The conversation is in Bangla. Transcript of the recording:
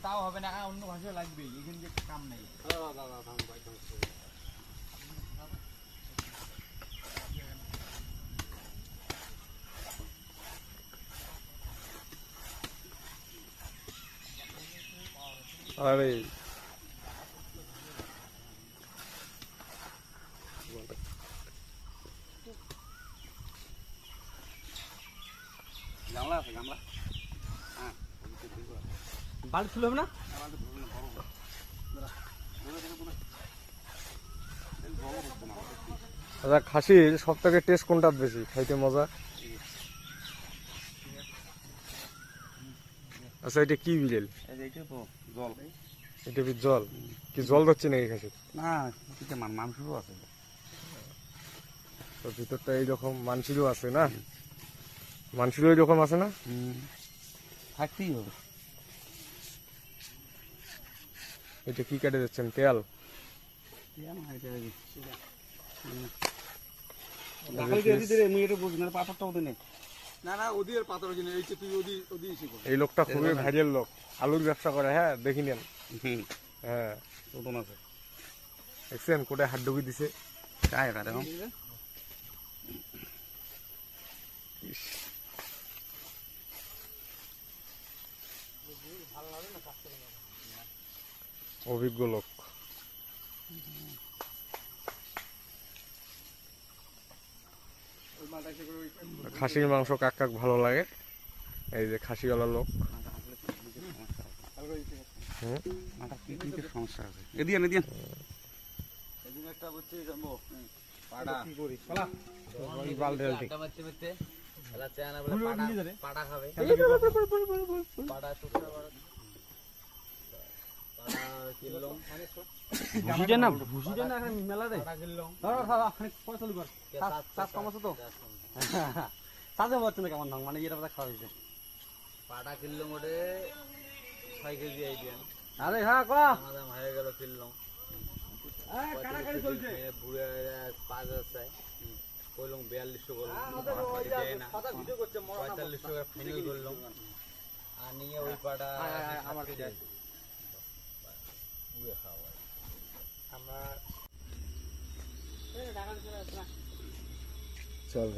তাও হবে না, অন্য ভাষায় লাগবে, এখানে যে কাম নাই। আরে গামলা আছে, গামলা বাড়ি ছিল না? আচ্ছা, খাসির সব থেকে টেস্ট কোনটা বেশি খাইতে মজা? আচ্ছা, এটা কি বিড়েল? এইটা তো জল। এটা কি জল? কি জল ধরছে নাকি খাসির? না, এটা মাংসও আছে। তো ভিতরটা এইরকম মানসিরও আছে না? মানসিরও এইরকম আছে না? থাকতেই হবে। এটা কি কাটে যাচ্ছেন, তেল? না না, ওদের পাথর কিনে এইটা তুই ওদি শিখো। এই লোকটা খুবই ভাইরাল লোক, আলুর ব্যবসা করে। হ্যাঁ, দেখি নেন। হ্যাঁ, ওদন আছে। দেখছেন কোটায় হাত ঢুকি দিছে। কায় এটা দেখো। অভিজ্ঞ লোক। খাসির মাংস কাক কাক ভালো লাগে? এই যে খাসিওয়ালা লোক। সমস্যা আছে, এদিকে এদিকে এদিন একটা বলছি জানবো পাড়া কি করি পালা বালডেল ঠিক এলা চায়না বলে পাড়া খাবে। পাড়া টুকরা পাড়া কিনলাম, ভুসিটা না, ভুসিটা না এখন মেলা রে। পাড়া কিনলাম, দাঁড়া পয়সা চালু কর। সাত কম আছে তো, সাজে বলছে না কেমন মানে এটা কথা খাওয়া হয়েছে। পাড়া কিনলাম ওরে 6 কেজি আইডিয়ান। আরে হ্যাঁ ক দাম হয়ে গেল কিনলাম। কারাকারি চলছে বুড়ে 5000 চাই, কইলাম 4200 বললাম, কথা ভিডিও করছে 4500 টাকা ফাইনাল করলাম। আর নিয়ে ওই পাড়া আমার খাওয়া আমরা চল